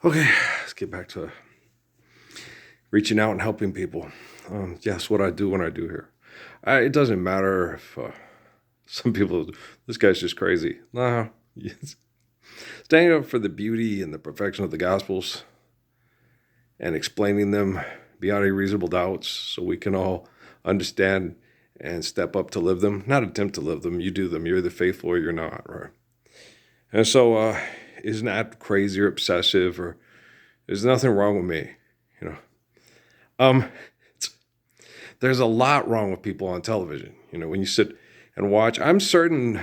Okay, let's get back to reaching out and helping people. Yes, what I do when I do here. It doesn't matter if some people, this guy's just crazy. Nah, yes. Standing up for the beauty and the perfection of the Gospels and explaining them beyond any reasonable doubts so we can all understand and step up to live them. Not attempt to live them, you do them. You're either faithful or you're not, right? And so, isn't that crazy or obsessive or there's nothing wrong with me, you know? Um, there's a lot wrong with people on television. When you sit and watch, I'm certain,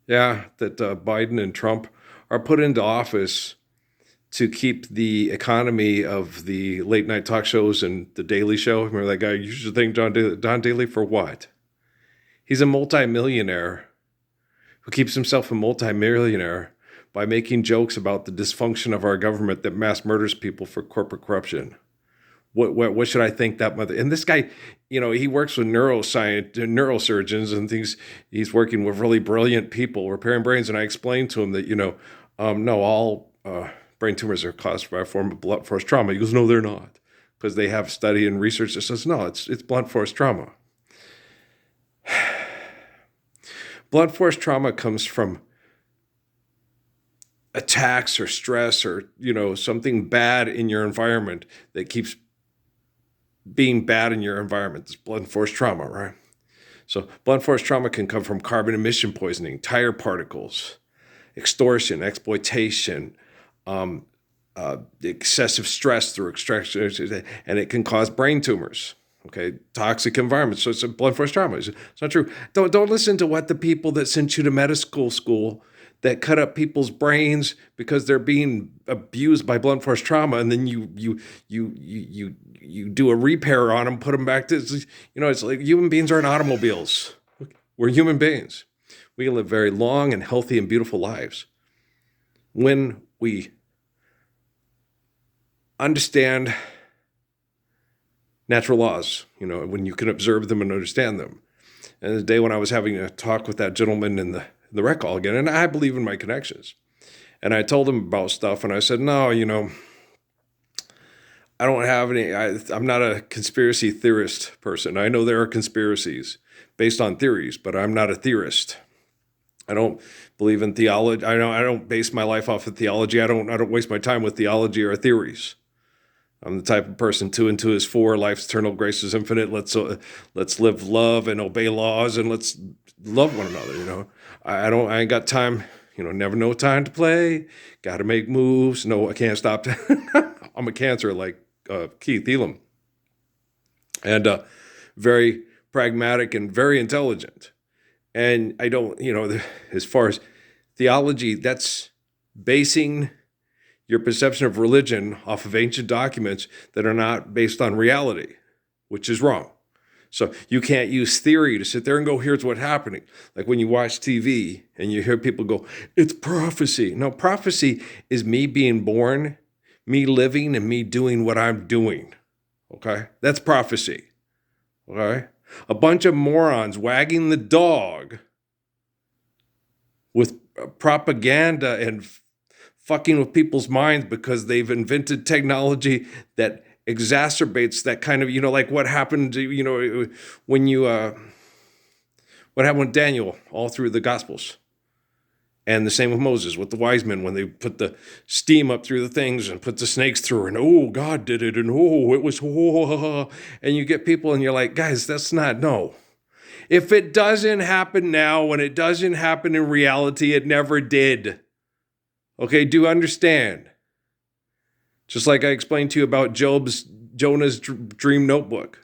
yeah, that Biden and Trump are put into office to keep the economy of the late night talk shows and the Daily Show. Remember that guy? You should think Don Daly for what? He's a multimillionaire who keeps himself a multimillionaire by making jokes about the dysfunction of our government that mass murders people for corporate corruption. What should I think that mother? And this guy, he works with neurosurgeons and things. He's working with really brilliant people repairing brains. And I explained to him that no, all brain tumors are caused by a form of blunt force trauma. He goes, no, they're not, because they have study and research that says no, it's blunt force trauma. Blunt force trauma comes from attacks or stress or something bad in your environment that keeps being bad in your environment. It's blunt force trauma, right? So blunt force trauma can come from carbon emission poisoning, tire particles, extortion, exploitation, excessive stress through extraction, and it can cause brain tumors. Okay, toxic environments. So it's a blunt force trauma. It's not true. Don't listen to what the people that sent you to medical school that cut up people's brains because they're being abused by blunt force trauma, and then you do a repair on them, put them back to it's like human beings aren't automobiles. We're human beings. We can live very long and healthy and beautiful lives when we understand natural laws, when you can observe them and understand them. And the day when I was having a talk with that gentleman in the rec hall again, and I believe in my connections, and I told him about stuff, and I said, no, I don't have any, I'm not a conspiracy theorist person. I know there are conspiracies based on theories, but I'm not a theorist. I don't believe in theology. I don't base my life off of theology. I don't waste my time with theology or theories. I'm the type of person 2 and 2 is 4. Life's eternal, grace is infinite. Let's live love and obey laws and let's love one another. I ain't got time. Never no time to play. Got to make moves. No, I can't stop. I'm a Cancer like Keith Elam, and very pragmatic and very intelligent. And I don't, as far as theology, that's basing your perception of religion off of ancient documents that are not based on reality, which is wrong. So you can't use theory to sit there and go, here's what's happening. Like when you watch TV and you hear people go, it's prophecy. No, prophecy is me being born, me living, and me doing what I'm doing. Okay? That's prophecy. Okay? A bunch of morons wagging the dog with propaganda and fucking with people's minds because they've invented technology that exacerbates that kind of, like what happened to, when you, what happened with Daniel all through the Gospels. And the same with Moses, with the wise men, when they put the steam up through the things and put the snakes through, and oh, God did it, and oh, it was, oh, and you get people and you're like, guys, that's not, no. If it doesn't happen now and it doesn't happen in reality, it never did. Okay, do understand? Just like I explained to you about Jonah's dream notebook.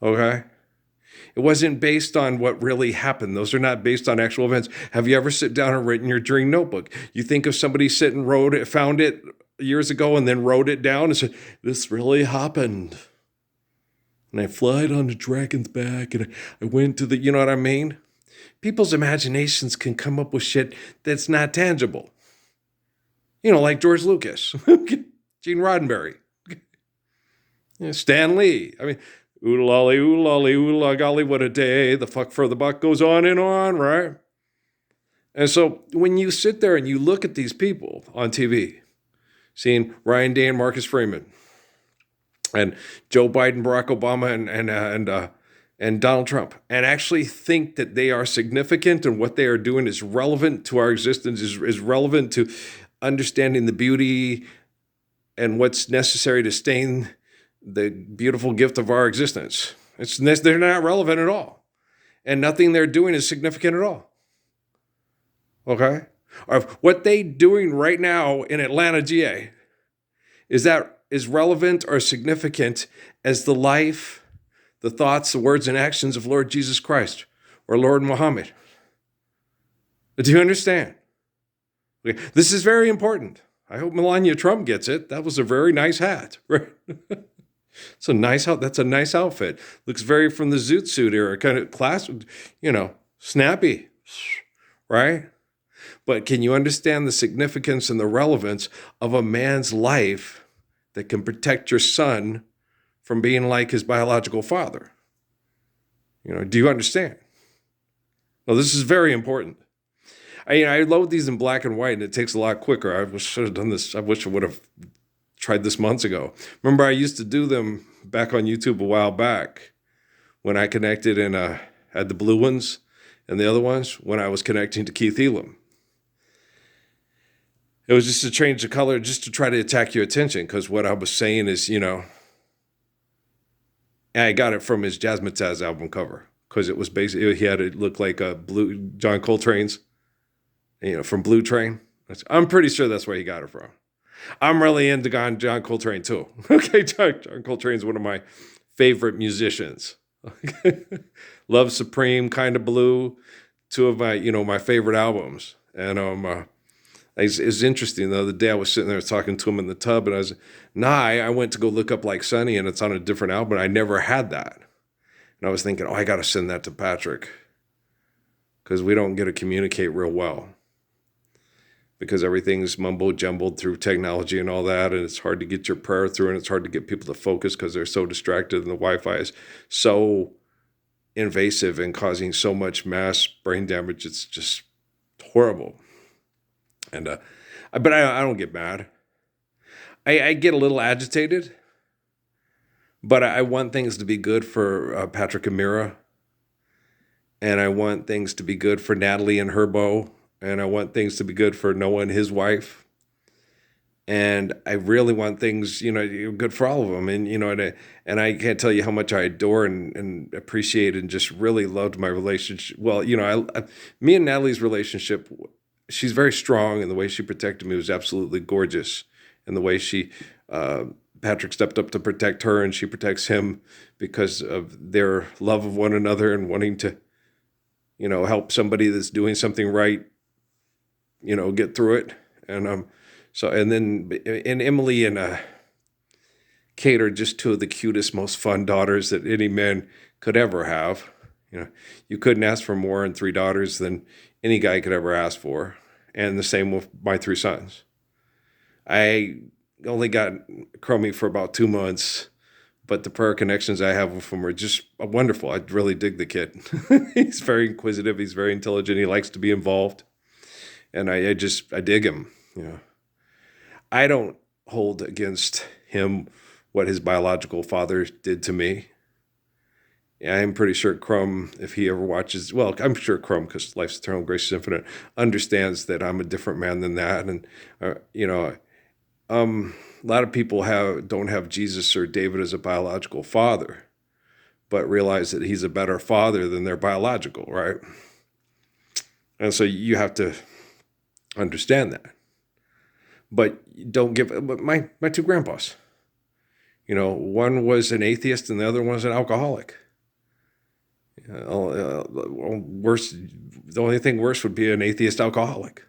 Okay? It wasn't based on what really happened. Those are not based on actual events. Have you ever sit down and written your dream notebook? You think if somebody sit and wrote it, found it years ago and then wrote it down and said, this really happened. And I flied on the dragon's back and I went to the, you know what I mean? People's imaginations can come up with shit that's not tangible. Like George Lucas, Gene Roddenberry, Stan Lee. I mean, oodalolly, oodalolly, oodala golly, what a day. The fuck for the buck goes on and on, right? And so when you sit there and you look at these people on TV seeing Ryan Day and Marcus Freeman, and Joe Biden, Barack Obama, and Donald Trump, and actually think that they are significant and what they are doing is relevant to our existence, is relevant to understanding the beauty and what's necessary to sustain the beautiful gift of our existence. They're not relevant at all. And nothing they're doing is significant at all. Okay? Or what they doing right now in Atlanta, GA, is relevant or significant as the life, the thoughts, the words, and actions of Lord Jesus Christ or Lord Muhammad. Do you understand? Okay. This is very important. I hope Melania Trump gets it. That was a very nice hat, right? It's a nice That's a nice outfit. Looks very from the Zoot Suit era, kind of class, snappy, right? But can you understand the significance and the relevance of a man's life that can protect your son from being like his biological father? Do you understand? Well, this is very important. I load these in black and white, and it takes a lot quicker. I should have done this. I wish I would have tried this months ago. Remember, I used to do them back on YouTube a while back when I connected and had the blue ones and the other ones when I was connecting to Keith Elam. It was just to change the color, just to try to attack your attention, because what I was saying is, I got it from his Jazzmatazz album cover, because it was basically, he had it look like a blue John Coltrane's, from Blue Train. I'm pretty sure that's where he got it from. I'm really into John Coltrane too. Okay, John Coltrane's one of my favorite musicians. Love Supreme, Kind of Blue, two of my, my favorite albums. And it's interesting. The other day I was sitting there talking to him in the tub, and I went to go look up Like Sunny, and it's on a different album. I never had that. And I was thinking, I got to send that to Patrick, because we don't get to communicate real well, because everything's mumbo jumbled through technology and all that, and it's hard to get your prayer through, and it's hard to get people to focus because they're so distracted, and the Wi-Fi is so invasive and causing so much mass brain damage. It's just horrible. And but I don't get mad. I get a little agitated, but I want things to be good for Patrick and Mira, and I want things to be good for Natalie and her beau, and I want things to be good for Noah and his wife. And I really want things, good for all of them. And, and I can't tell you how much I adore and appreciate and just really loved my relationship. Well, me and Natalie's relationship, she's very strong, and the way she protected me was absolutely gorgeous. And the way Patrick stepped up to protect her, and she protects him because of their love of one another and wanting to, help somebody that's doing something right, get through it. And and Emily and Kate are just two of the cutest, most fun daughters that any man could ever have. You couldn't ask for more in 3 daughters than any guy could ever ask for. And the same with my 3 sons. I only got Chromie for about 2 months, but the prayer connections I have with him are just wonderful. I really dig the kid. He's very inquisitive. He's very intelligent. He likes to be involved. And I dig him. I don't hold against him what his biological father did to me. I'm pretty sure Crumb, if he ever watches, well, I'm sure Crumb, because life's eternal, grace is infinite, understands that I'm a different man than that. And, a lot of people don't have Jesus or David as a biological father, but realize that he's a better father than their biological, right? And so you have to understand that. But but my 2 grandpas, one was an atheist and the other one was an alcoholic. Worse, the only thing worse would be an atheist alcoholic.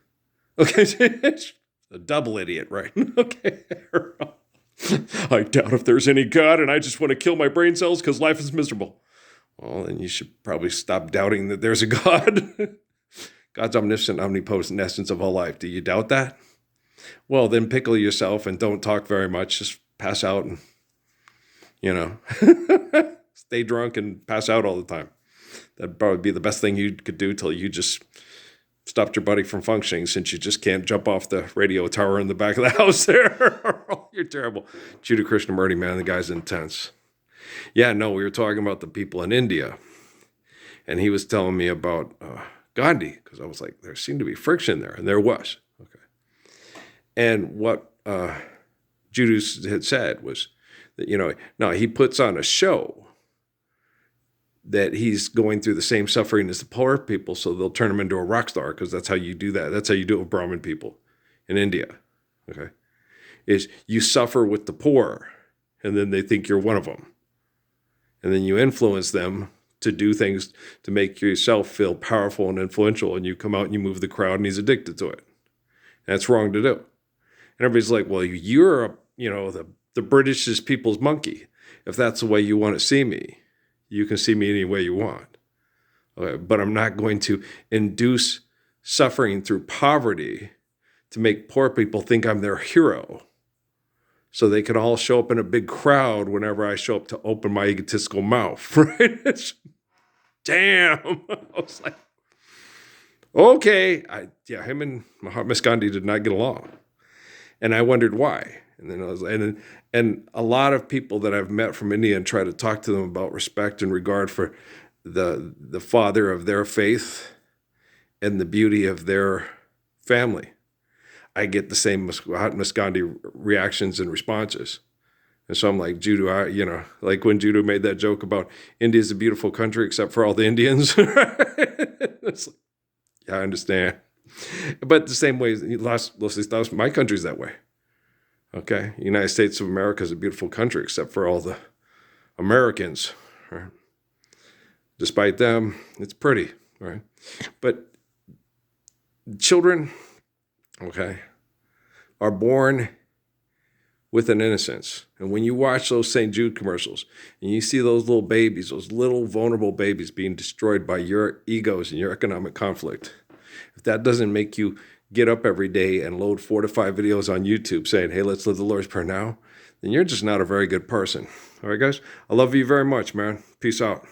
Okay, a double idiot, right? Okay. I doubt if there's any God, and I just want to kill my brain cells because life is miserable. Well, then you should probably stop doubting that there's a God. God's omniscient, omnipotent essence of all life. Do you doubt that? Well, then pickle yourself and don't talk very much. Just pass out and, stay drunk and pass out all the time. That'd probably be the best thing you could do till you just stopped your body from functioning since you just can't jump off the radio tower in the back of the house there. You're terrible. Judah Krishnamurti, man, the guy's intense. Yeah, no, we were talking about the people in India. And he was telling me about Gandhi, because I was like, there seemed to be friction there. And there was. Okay. And what Judah had said was that, no, he puts on a show that he's going through the same suffering as the poor people, so they'll turn him into a rock star, because that's how you do that. That's how you do it with Brahmin people in India, okay? Is you suffer with the poor, and then they think you're one of them. And then you influence them to do things to make yourself feel powerful and influential, and you come out and you move the crowd, and he's addicted to it. And that's wrong to do. And everybody's like, well, you're, the British people's monkey. If that's the way you want to see me, you can see me any way you want. Okay, but I'm not going to induce suffering through poverty to make poor people think I'm their hero, so they can all show up in a big crowd whenever I show up to open my egotistical mouth, right? Damn. I was like, okay. Him and Mahatma Gandhi did not get along. And I wondered why. And then I was, and a lot of people that I've met from India and try to talk to them about respect and regard for the father of their faith and the beauty of their family, I get the same Mahatma Gandhi reactions and responses. And so I'm like, Judah, like when Judah made that joke about India's a beautiful country except for all the Indians. It's like, yeah, I understand. But the same way, my country's that way. Okay, United States of America is a beautiful country except for all the Americans. Right? Despite them, it's pretty, right? But children, okay, are born with an innocence. And when you watch those St. Jude commercials and you see those little babies, those little vulnerable babies being destroyed by your egos and your economic conflict, if that doesn't make you get up every day and load 4 to 5 videos on YouTube saying, hey, let's live the Lord's Prayer now, then you're just not a very good person. All right, guys? I love you very much, man. Peace out.